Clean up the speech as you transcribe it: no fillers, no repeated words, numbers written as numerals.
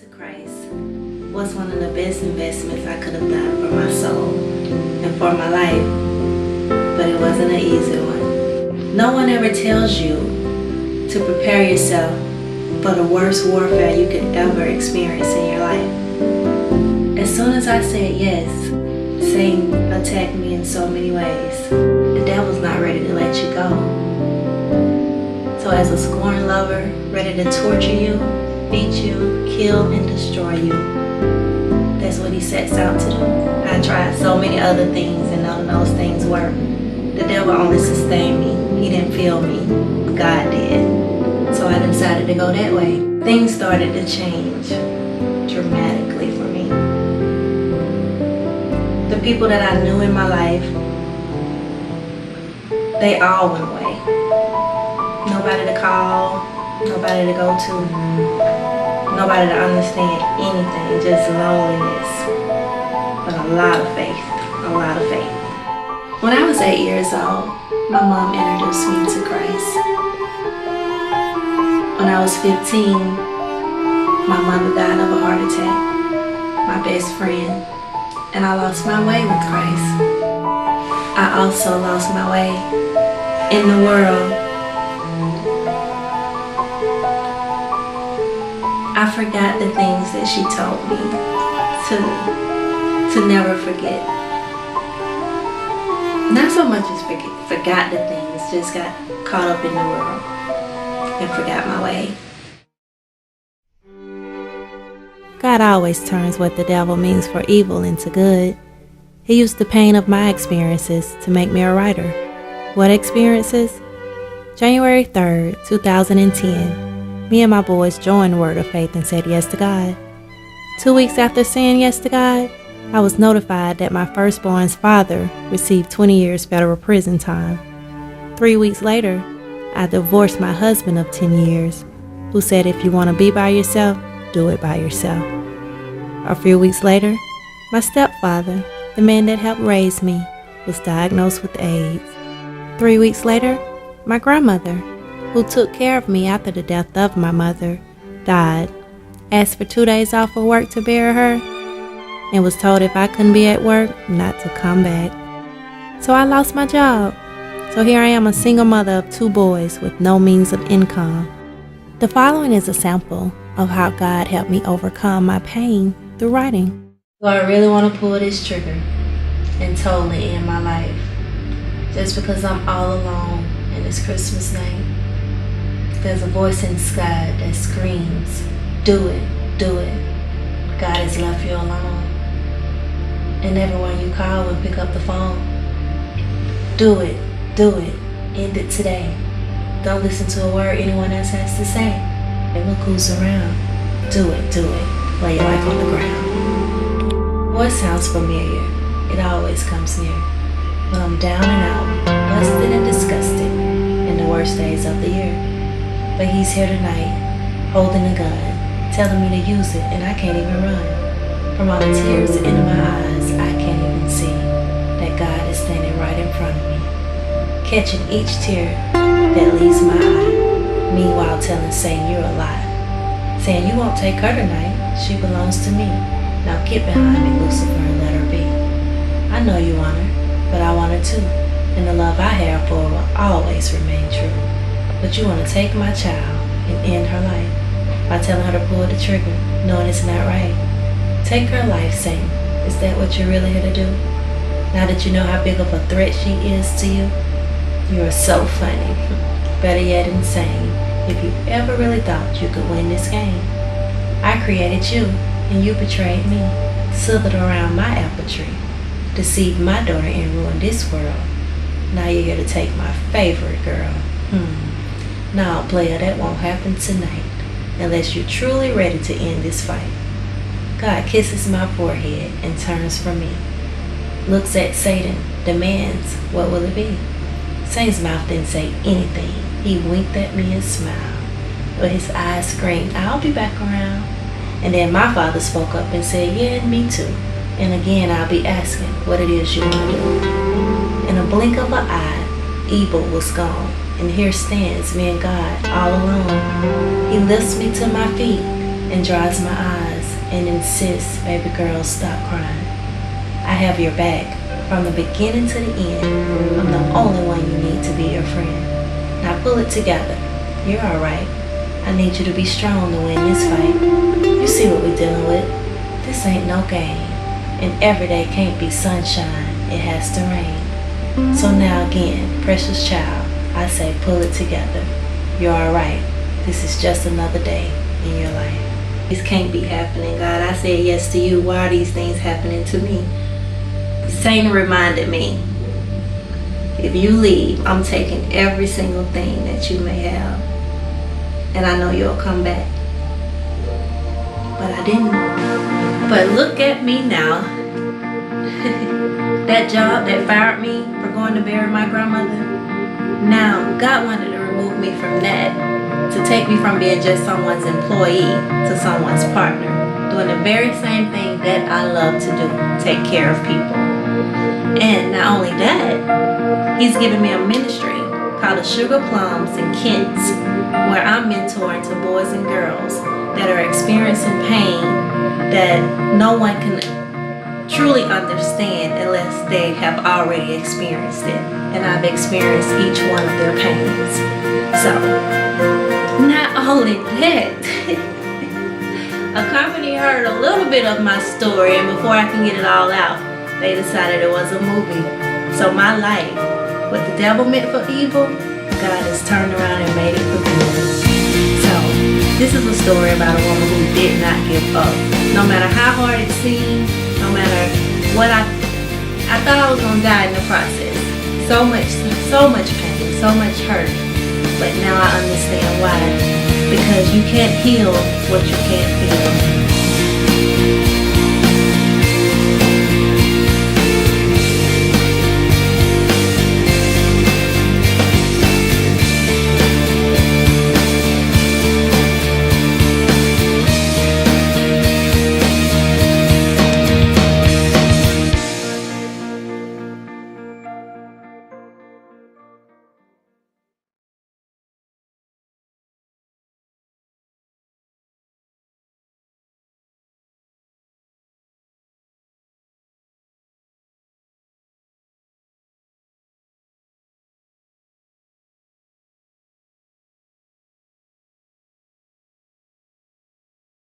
to Christ was one of the best investments I could have done for my soul and for my life, but it wasn't an easy one. No one ever tells you to prepare yourself for the worst warfare you could ever experience in your life. As soon as I said yes, Satan attacked me in so many ways. The devil's not ready to let you go. So as a scorn lover, ready to torture you, beat you, kill, and destroy you, that's what he sets out to do. I tried so many other things and none of those things worked. The devil only sustained me. He didn't feel me. God did. So I decided to go that way. Things started to change dramatically for me. The people that I knew in my life, they all went away. Nobody to call, nobody to go to, nobody to understand anything, just loneliness. But a lot of faith, a lot of faith. When I was 8 years old, my mom introduced me to Christ. When I was 15, my mother died of a heart attack, my best friend, and I lost my way with Christ. I also lost my way in the world. I forgot the things that she told me to never forget. Not so much as forgot the things, just got caught up in the world and forgot my way. God always turns what the devil means for evil into good. He used the pain of my experiences to make me a writer. What experiences? January 3rd, 2010, me and my boys joined Word of Faith and said yes to God. 2 weeks after saying yes to God, I was notified that my firstborn's father received 20 years federal prison time. 3 weeks later, I divorced my husband of 10 years, who said if you want to be by yourself, do it by yourself. A few weeks later, my stepfather, the man that helped raise me, was diagnosed with AIDS. 3 weeks later, my grandmother, who took care of me after the death of my mother, died, asked for 2 days off of work to bury her, and was told if I couldn't be at work, not to come back. So I lost my job. So here I am, a single mother of 2 boys with no means of income. The following is a sample of how God helped me overcome my pain through writing. So I really want to pull this trigger and totally end my life just because I'm all alone in this Christmas night. There's a voice in the sky that screams, do it, do it. God has left you alone. And everyone you call will pick up the phone. Do it, end it today. Don't listen to a word anyone else has to say. And look who's around. Do it, lay your life on the ground. Voice sounds familiar, it always comes near. When I'm down and out, busted and disgusted, in the worst days of the year. But he's here tonight, holding a gun, telling me to use it, and I can't even run. From all the tears into my eyes, I can't even see that God is standing right in front of me, catching each tear that leaves my eye, meanwhile telling Satan you're a lie, saying you won't take her tonight, she belongs to me. Now get behind me, Lucifer, and let her be. I know you want her, but I want her too, and the love I have for her will always remain true. But you want to take my child and end her life by telling her to pull the trigger, knowing it's not right. Take her life, Satan. Is that what you're really here to do? Now that you know how big of a threat she is to you? You are so funny. Better yet, insane. If you ever really thought you could win this game. I created you, and you betrayed me, slithered around my apple tree, deceived my daughter and ruined this world. Now you're here to take my favorite girl. No, player, that won't happen tonight, unless you're truly ready to end this fight. God kisses my forehead and turns from me, looks at Satan, demands, what will it be? Satan's mouth didn't say anything. He winked at me and smiled, but his eyes screamed, I'll be back around. And then my father spoke up and said, yeah, and me too. And again, I'll be asking what it is you want to do. In a blink of an eye, evil was gone, and here stands me and God all alone. He lifts me to my feet and dries my eyes and insists, baby girl, stop crying. I have your back from the beginning to the end. I'm the only one you need to be your friend. Now pull it together. You're alright. I need you to be strong to win this fight. You see what we're dealing with. This ain't no game. And every day can't be sunshine. It has to rain. So now again, precious child, I say pull it together. You're alright. This is just another day in your life. This can't be happening, God. I said yes to you. Why are these things happening to me? Satan reminded me, if you leave, I'm taking every single thing that you may have. And I know you'll come back. But I didn't. But look at me now. That job that fired me for going to bury my grandmother, now God wanted to remove me from that, to take me from being just someone's employee to someone's partner, doing the very same thing that I love to do, take care of people. And not only that, he's given me a ministry called the Sugar Plums and Kents, where I'm mentoring to boys and girls that are experiencing pain that no one can truly understand unless they have already experienced it. And I've experienced each one of their pains. So, not only that, a company heard a little bit of my story, and before I can get it all out, they decided it was a movie. So my life, what the devil meant for evil, God has turned around and made it for good. So, this is a story about a woman who did not give up. No matter how hard it seemed, no matter what I thought I was gonna die in the process. So much pain, so much hurt. But now I understand why. Because you can't heal what you can't feel.